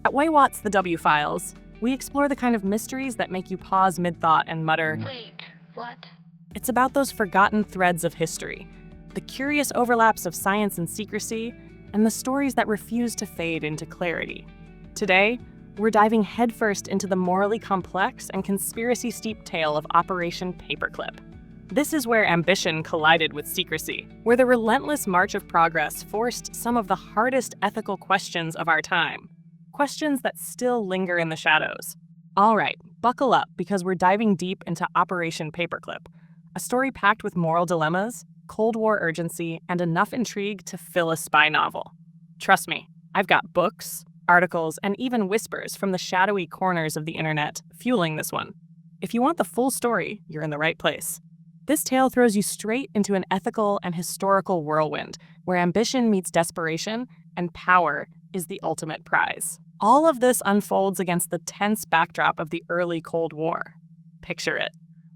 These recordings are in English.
At weiwat's The W Files, we explore the kind of mysteries that make you pause mid-thought and mutter, Wait, what? It's about those forgotten threads of history, the curious overlaps of science and secrecy, and the stories that refuse to fade into clarity. Today, we're diving headfirst into the morally complex and conspiracy-steeped tale of Operation Paperclip. This is where ambition collided with secrecy, where the relentless march of progress forced some of the hardest ethical questions of our time. Questions that still linger in the shadows. All right, buckle up because we're diving deep into Operation Paperclip, a story packed with moral dilemmas, Cold War urgency, and enough intrigue to fill a spy novel. Trust me, I've got books, articles, and even whispers from the shadowy corners of the internet fueling this one. If you want the full story, you're in the right place. This tale throws you straight into an ethical and historical whirlwind where ambition meets desperation and power is the ultimate prize. All of this unfolds against the tense backdrop of the early Cold War. Picture it.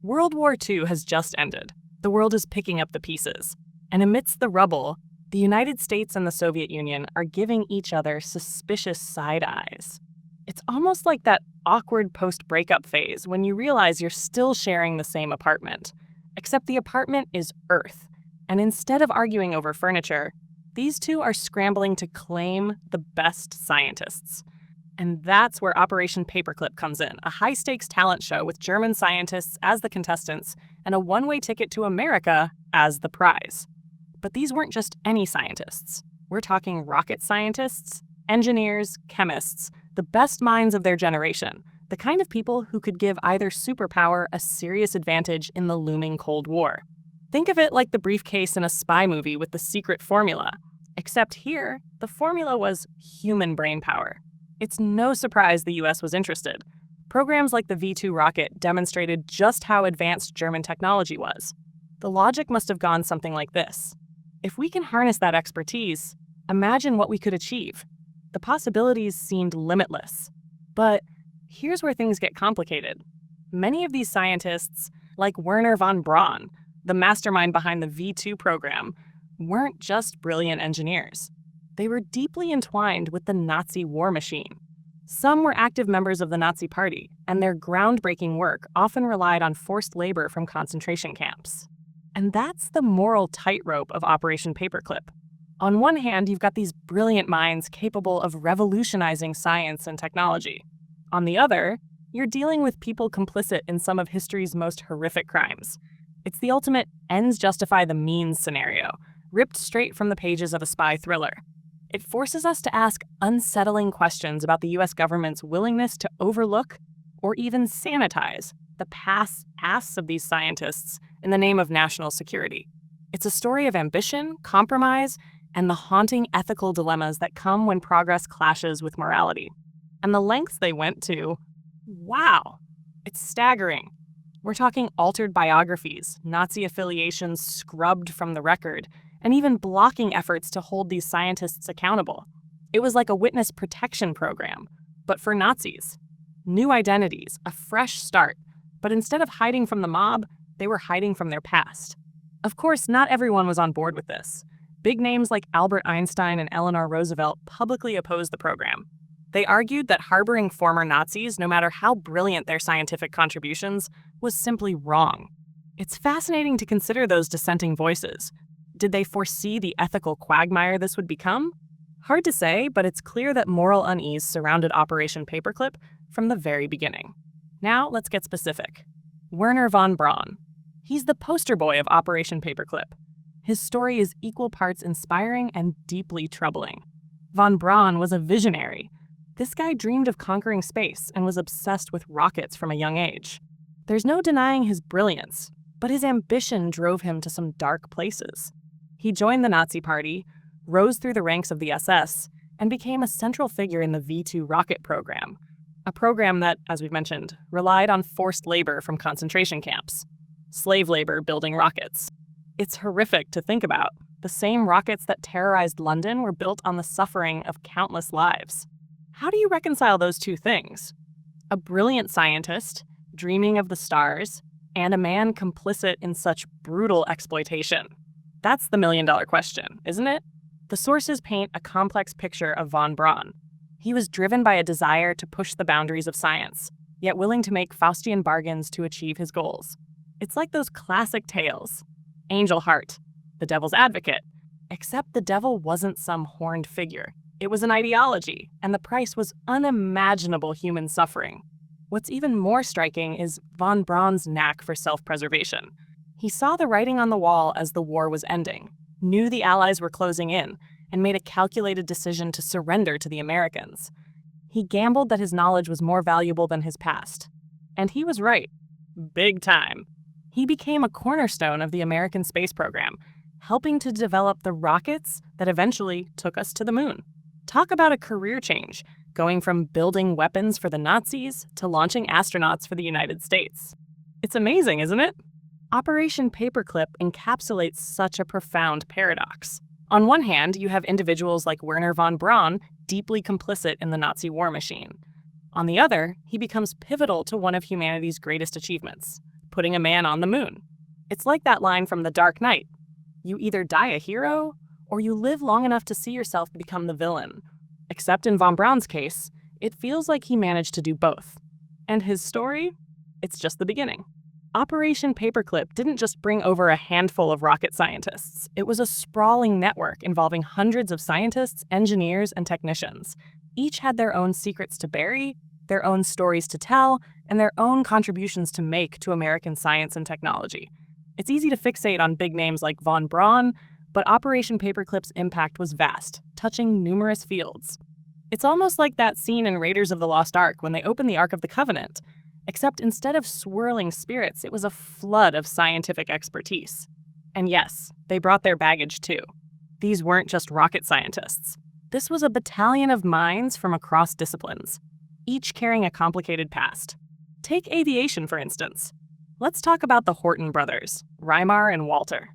World War II has just ended. The world is picking up the pieces. And amidst the rubble, the United States and the Soviet Union are giving each other suspicious side eyes. It's almost like that awkward post-breakup phase when you realize you're still sharing the same apartment. Except the apartment is Earth. And instead of arguing over furniture, these two are scrambling to claim the best scientists. And that's where Operation Paperclip comes in, a high-stakes talent show with German scientists as the contestants and a one-way ticket to America as the prize. But these weren't just any scientists. We're talking rocket scientists, engineers, chemists, the best minds of their generation, the kind of people who could give either superpower a serious advantage in the looming Cold War. Think of it like the briefcase in a spy movie with the secret formula. Except here, the formula was human brainpower. It's no surprise the US was interested. Programs like the V-2 rocket demonstrated just how advanced German technology was. The logic must have gone something like this. If we can harness that expertise, imagine what we could achieve. The possibilities seemed limitless. But here's where things get complicated. Many of these scientists, like Wernher von Braun, the mastermind behind the V-2 program, weren't just brilliant engineers. They were deeply entwined with the Nazi war machine. Some were active members of the Nazi Party, and their groundbreaking work often relied on forced labor from concentration camps. And that's the moral tightrope of Operation Paperclip. On one hand, you've got these brilliant minds capable of revolutionizing science and technology. On the other, you're dealing with people complicit in some of history's most horrific crimes. It's the ultimate ends justify the means scenario, ripped straight from the pages of a spy thriller. It forces us to ask unsettling questions about the US government's willingness to overlook or even sanitize the past asks of these scientists in the name of national security. It's a story of ambition, compromise, and the haunting ethical dilemmas that come when progress clashes with morality. And the lengths they went to, wow, it's staggering. We're talking altered biographies, Nazi affiliations scrubbed from the record, and even blocking efforts to hold these scientists accountable. It was like a witness protection program, but for Nazis. New identities, a fresh start, but instead of hiding from the mob, they were hiding from their past. Of course, not everyone was on board with this. Big names like Albert Einstein and Eleanor Roosevelt publicly opposed the program. They argued that harboring former Nazis, no matter how brilliant their scientific contributions, was simply wrong. It's fascinating to consider those dissenting voices. Did they foresee the ethical quagmire this would become? Hard to say, but it's clear that moral unease surrounded Operation Paperclip from the very beginning. Now, let's get specific. Wernher von Braun. He's the poster boy of Operation Paperclip. His story is equal parts inspiring and deeply troubling. Von Braun was a visionary. This guy dreamed of conquering space and was obsessed with rockets from a young age. There's no denying his brilliance, but his ambition drove him to some dark places. He joined the Nazi Party, rose through the ranks of the SS, and became a central figure in the V-2 rocket program, a program that, as we've mentioned, relied on forced labor from concentration camps, slave labor building rockets. It's horrific to think about. The same rockets that terrorized London were built on the suffering of countless lives. How do you reconcile those two things? A brilliant scientist, dreaming of the stars, and a man complicit in such brutal exploitation? That's the million-dollar question, isn't it? The sources paint a complex picture of von Braun. He was driven by a desire to push the boundaries of science, yet willing to make Faustian bargains to achieve his goals. It's like those classic tales. Angel Heart, the devil's advocate. Except the devil wasn't some horned figure. It was an ideology, and the price was unimaginable human suffering. What's even more striking is von Braun's knack for self-preservation. He saw the writing on the wall as the war was ending, knew the Allies were closing in, and made a calculated decision to surrender to the Americans. He gambled that his knowledge was more valuable than his past. And he was right. Big time. He became a cornerstone of the American space program, helping to develop the rockets that eventually took us to the moon. Talk about a career change, going from building weapons for the Nazis to launching astronauts for the United States. It's amazing, isn't it? Operation Paperclip encapsulates such a profound paradox. On one hand, you have individuals like Wernher von Braun deeply complicit in the Nazi war machine. On the other, he becomes pivotal to one of humanity's greatest achievements, putting a man on the moon. It's like that line from The Dark Knight. You either die a hero, or you live long enough to see yourself become the villain. Except in von Braun's case, it feels like he managed to do both. And his story? It's just the beginning. Operation Paperclip didn't just bring over a handful of rocket scientists. It was a sprawling network involving hundreds of scientists, engineers, and technicians. Each had their own secrets to bury, their own stories to tell, and their own contributions to make to American science and technology. It's easy to fixate on big names like von Braun, but Operation Paperclip's impact was vast, touching numerous fields. It's almost like that scene in Raiders of the Lost Ark when they open the Ark of the Covenant. Except instead of swirling spirits, it was a flood of scientific expertise. And yes, they brought their baggage too. These weren't just rocket scientists. This was a battalion of minds from across disciplines, each carrying a complicated past. Take aviation, for instance. Let's talk about the Horton brothers, Reimar and Walter.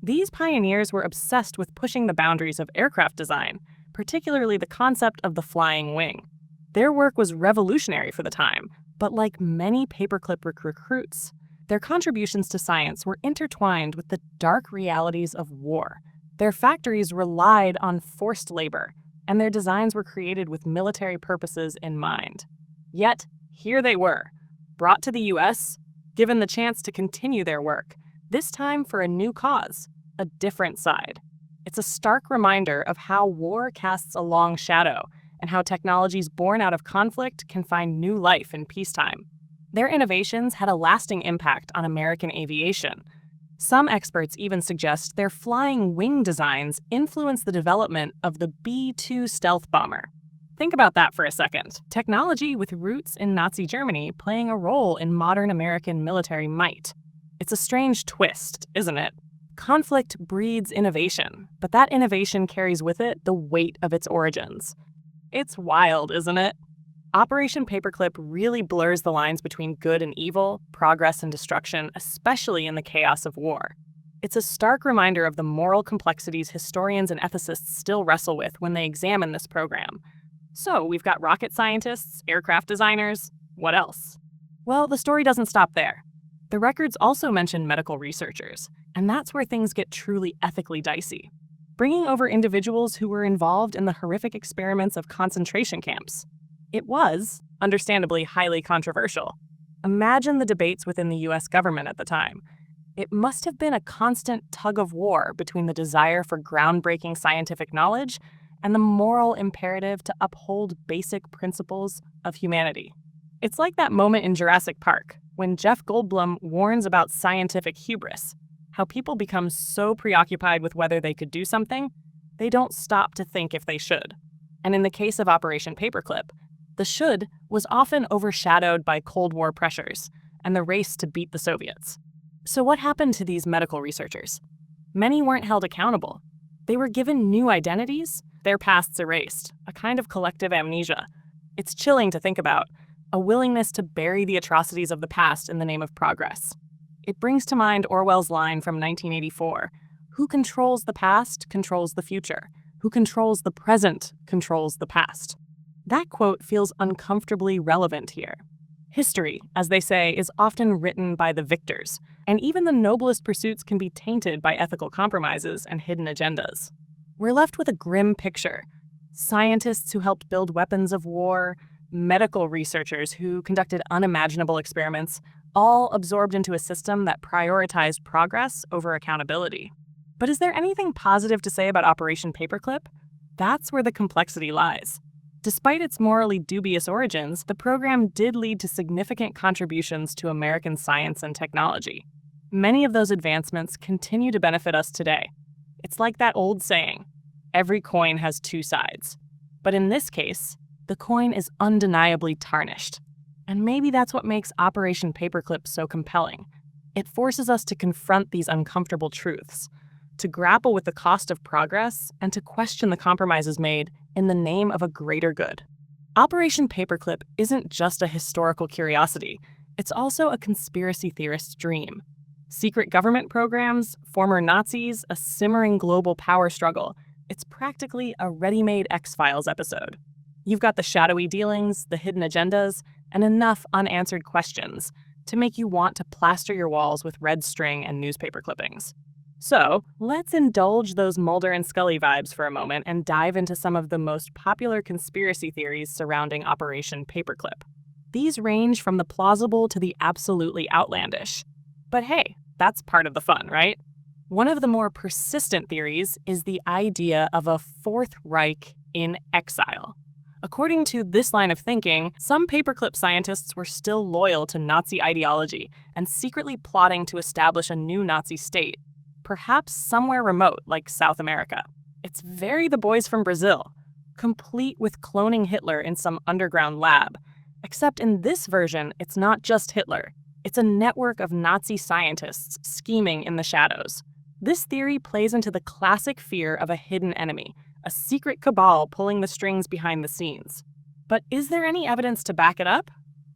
These pioneers were obsessed with pushing the boundaries of aircraft design, particularly the concept of the flying wing. Their work was revolutionary for the time, but like many paperclip recruits, their contributions to science were intertwined with the dark realities of war. Their factories relied on forced labor, and their designs were created with military purposes in mind. Yet, here they were, brought to the US, given the chance to continue their work, this time for a new cause, a different side. It's a stark reminder of how war casts a long shadow, and how technologies born out of conflict can find new life in peacetime. Their innovations had a lasting impact on American aviation. Some experts even suggest their flying wing designs influenced the development of the B-2 stealth bomber. Think about that for a second. Technology with roots in Nazi Germany playing a role in modern American military might. It's a strange twist, isn't it? Conflict breeds innovation, but that innovation carries with it the weight of its origins. It's wild, isn't it? Operation Paperclip really blurs the lines between good and evil, progress and destruction, especially in the chaos of war. It's a stark reminder of the moral complexities historians and ethicists still wrestle with when they examine this program. So we've got rocket scientists, aircraft designers, what else? Well, the story doesn't stop there. The records also mention medical researchers, and that's where things get truly ethically dicey. Bringing over individuals who were involved in the horrific experiments of concentration camps. It was, understandably, highly controversial. Imagine the debates within the US government at the time. It must have been a constant tug of war between the desire for groundbreaking scientific knowledge and the moral imperative to uphold basic principles of humanity. It's like that moment in Jurassic Park, when Jeff Goldblum warns about scientific hubris, how people become so preoccupied with whether they could do something, they don't stop to think if they should. And in the case of Operation Paperclip, the should was often overshadowed by Cold War pressures and the race to beat the Soviets. So what happened to these medical researchers? Many weren't held accountable. They were given new identities, their pasts erased, a kind of collective amnesia. It's chilling to think about, a willingness to bury the atrocities of the past in the name of progress. It brings to mind Orwell's line from 1984, "Who controls the past controls the future. Who controls the present controls the past." That quote feels uncomfortably relevant here. History, as they say, is often written by the victors, and even the noblest pursuits can be tainted by ethical compromises and hidden agendas. We're left with a grim picture. Scientists who helped build weapons of war, medical researchers who conducted unimaginable experiments, all absorbed into a system that prioritized progress over accountability. But is there anything positive to say about Operation Paperclip? That's where the complexity lies. Despite its morally dubious origins, the program did lead to significant contributions to American science and technology. Many of those advancements continue to benefit us today. It's like that old saying, every coin has two sides. But in this case, the coin is undeniably tarnished. And maybe that's what makes Operation Paperclip so compelling. It forces us to confront these uncomfortable truths, to grapple with the cost of progress, and to question the compromises made in the name of a greater good. Operation Paperclip isn't just a historical curiosity, it's also a conspiracy theorist's dream. Secret government programs, former Nazis, a simmering global power struggle. It's practically a ready-made X-Files episode. You've got the shadowy dealings, the hidden agendas, and enough unanswered questions to make you want to plaster your walls with red string and newspaper clippings. So, let's indulge those Mulder and Scully vibes for a moment and dive into some of the most popular conspiracy theories surrounding Operation Paperclip. These range from the plausible to the absolutely outlandish. But hey, that's part of the fun, right? One of the more persistent theories is the idea of a Fourth Reich in exile. According to this line of thinking, some paperclip scientists were still loyal to Nazi ideology and secretly plotting to establish a new Nazi state, perhaps somewhere remote like South America. It's very the boys from Brazil, complete with cloning Hitler in some underground lab. Except in this version, it's not just Hitler. It's a network of Nazi scientists scheming in the shadows. This theory plays into the classic fear of a hidden enemy, a secret cabal pulling the strings behind the scenes. But is there any evidence to back it up?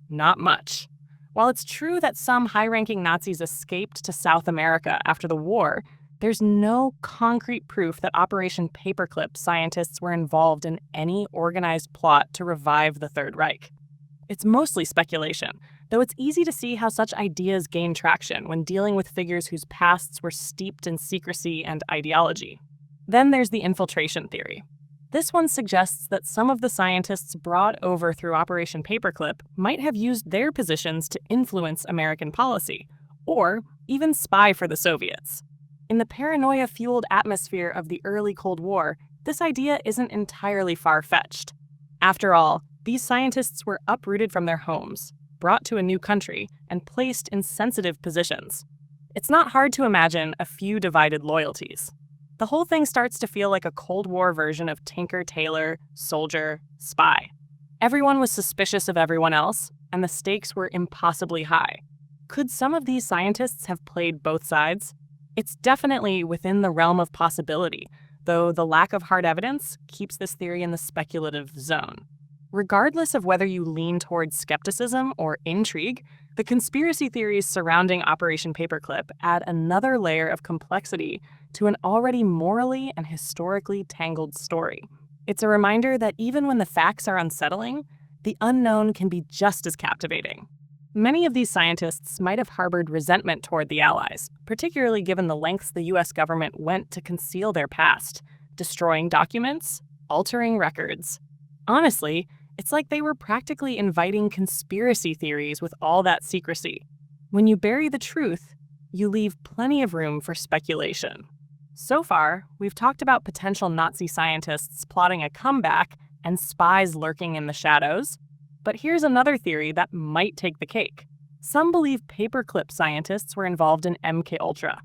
Not much. While it's true that some high-ranking Nazis escaped to South America after the war, there's no concrete proof that Operation Paperclip scientists were involved in any organized plot to revive the Third Reich. It's mostly speculation, though it's easy to see how such ideas gain traction when dealing with figures whose pasts were steeped in secrecy and ideology. Then there's the infiltration theory. This one suggests that some of the scientists brought over through Operation Paperclip might have used their positions to influence American policy, or even spy for the Soviets. In the paranoia-fueled atmosphere of the early Cold War, this idea isn't entirely far-fetched. After all, these scientists were uprooted from their homes, brought to a new country, and placed in sensitive positions. It's not hard to imagine a few divided loyalties. The whole thing starts to feel like a Cold War version of Tinker, Tailor, Soldier, Spy. Everyone was suspicious of everyone else, and the stakes were impossibly high. Could some of these scientists have played both sides? It's definitely within the realm of possibility, though the lack of hard evidence keeps this theory in the speculative zone. Regardless of whether you lean towards skepticism or intrigue, the conspiracy theories surrounding Operation Paperclip add another layer of complexity to an already morally and historically tangled story. It's a reminder that even when the facts are unsettling, the unknown can be just as captivating. Many of these scientists might have harbored resentment toward the Allies, particularly given the lengths the US government went to conceal their past, destroying documents, altering records. Honestly, it's like they were practically inviting conspiracy theories with all that secrecy. When you bury the truth, you leave plenty of room for speculation. So far, we've talked about potential Nazi scientists plotting a comeback and spies lurking in the shadows. But here's another theory that might take the cake. Some believe paperclip scientists were involved in MKUltra.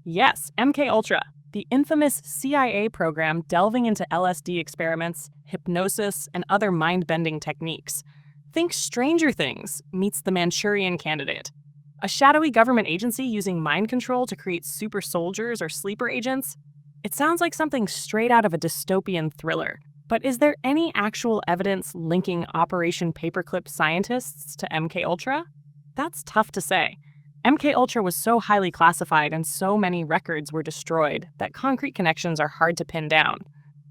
Yes, MKUltra, the infamous CIA program delving into LSD experiments, hypnosis, and other mind-bending techniques. Think Stranger Things meets the Manchurian Candidate. A shadowy government agency using mind control to create super soldiers or sleeper agents? It sounds like something straight out of a dystopian thriller. But is there any actual evidence linking Operation Paperclip scientists to MKUltra? That's tough to say. MKUltra was so highly classified and so many records were destroyed that concrete connections are hard to pin down.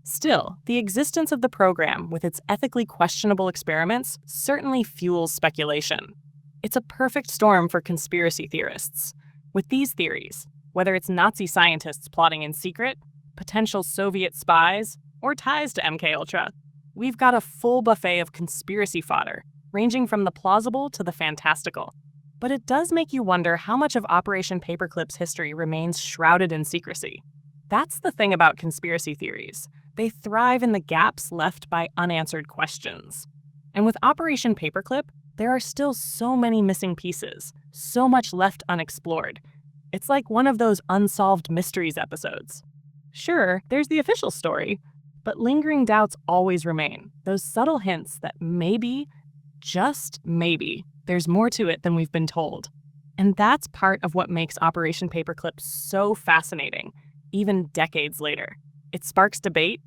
Still, the existence of the program with its ethically questionable experiments certainly fuels speculation. It's a perfect storm for conspiracy theorists. With these theories, whether it's Nazi scientists plotting in secret, potential Soviet spies, or ties to MKUltra. We've got a full buffet of conspiracy fodder, ranging from the plausible to the fantastical. But it does make you wonder how much of Operation Paperclip's history remains shrouded in secrecy. That's the thing about conspiracy theories. They thrive in the gaps left by unanswered questions. And with Operation Paperclip, there are still so many missing pieces, so much left unexplored. It's like one of those unsolved mysteries episodes. Sure, there's the official story, but lingering doubts always remain, those subtle hints that maybe, just maybe, there's more to it than we've been told. And that's part of what makes Operation Paperclip so fascinating, even decades later. It sparks debate,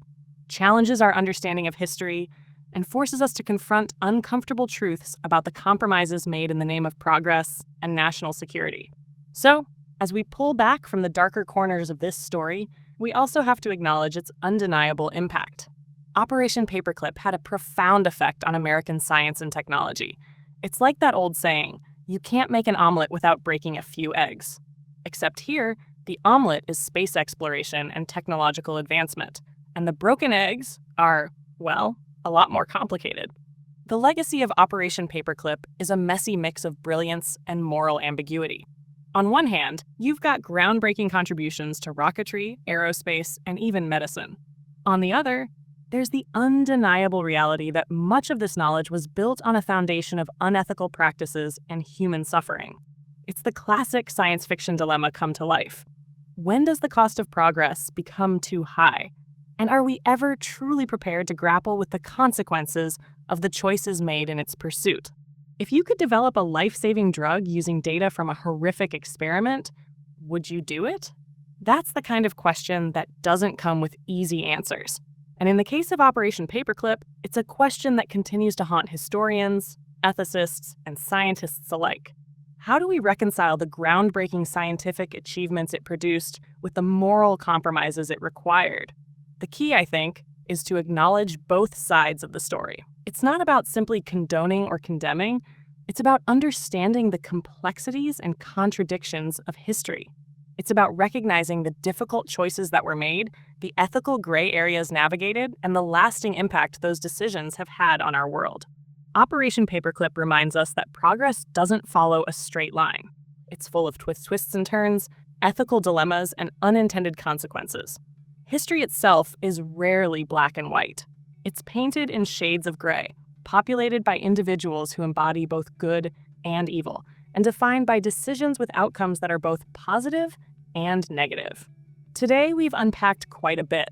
challenges our understanding of history, and forces us to confront uncomfortable truths about the compromises made in the name of progress and national security. So, as we pull back from the darker corners of this story, we also have to acknowledge its undeniable impact. Operation Paperclip had a profound effect on American science and technology. It's like that old saying, you can't make an omelet without breaking a few eggs. Except here, the omelet is space exploration and technological advancement, and the broken eggs are, well, a lot more complicated. The legacy of Operation Paperclip is a messy mix of brilliance and moral ambiguity. On one hand, you've got groundbreaking contributions to rocketry, aerospace, and even medicine. On the other, there's the undeniable reality that much of this knowledge was built on a foundation of unethical practices and human suffering. It's the classic science fiction dilemma come to life. When does the cost of progress become too high? And are we ever truly prepared to grapple with the consequences of the choices made in its pursuit? If you could develop a life-saving drug using data from a horrific experiment, would you do it? That's the kind of question that doesn't come with easy answers. And in the case of Operation Paperclip, it's a question that continues to haunt historians, ethicists, and scientists alike. How do we reconcile the groundbreaking scientific achievements it produced with the moral compromises it required? The key, I think, is to acknowledge both sides of the story. It's not about simply condoning or condemning. It's about understanding the complexities and contradictions of history. It's about recognizing the difficult choices that were made, the ethical gray areas navigated, and the lasting impact those decisions have had on our world. Operation Paperclip reminds us that progress doesn't follow a straight line. It's full of twists and turns, ethical dilemmas, and unintended consequences. History itself is rarely black and white. It's painted in shades of gray, populated by individuals who embody both good and evil, and defined by decisions with outcomes that are both positive and negative. Today, we've unpacked quite a bit,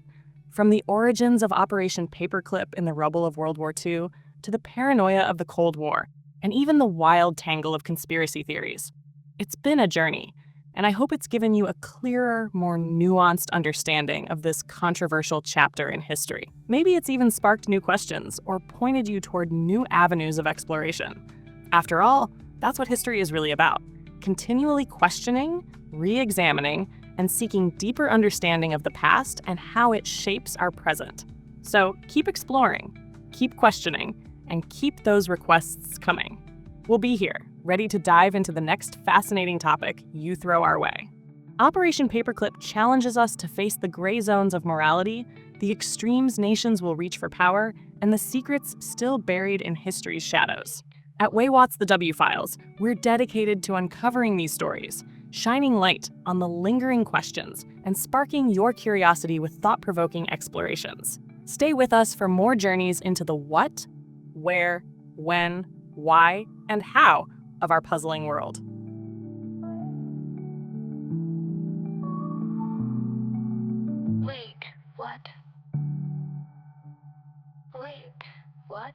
from the origins of Operation Paperclip in the rubble of World War II to the paranoia of the Cold War, and even the wild tangle of conspiracy theories. It's been a journey, and I hope it's given you a clearer, more nuanced understanding of this controversial chapter in history. Maybe it's even sparked new questions or pointed you toward new avenues of exploration. After all, that's what history is really about: continually questioning, re-examining, and seeking deeper understanding of the past and how it shapes our present. So keep exploring, keep questioning, and keep those requests coming. We'll be here, ready to dive into the next fascinating topic you throw our way. Operation Paperclip challenges us to face the gray zones of morality, the extremes nations will reach for power, and the secrets still buried in history's shadows. At weiwat's The W Files, we're dedicated to uncovering these stories, shining light on the lingering questions, and sparking your curiosity with thought-provoking explorations. Stay with us for more journeys into the what, where, when, why, and how of our puzzling world. Wait, what? Wait, what?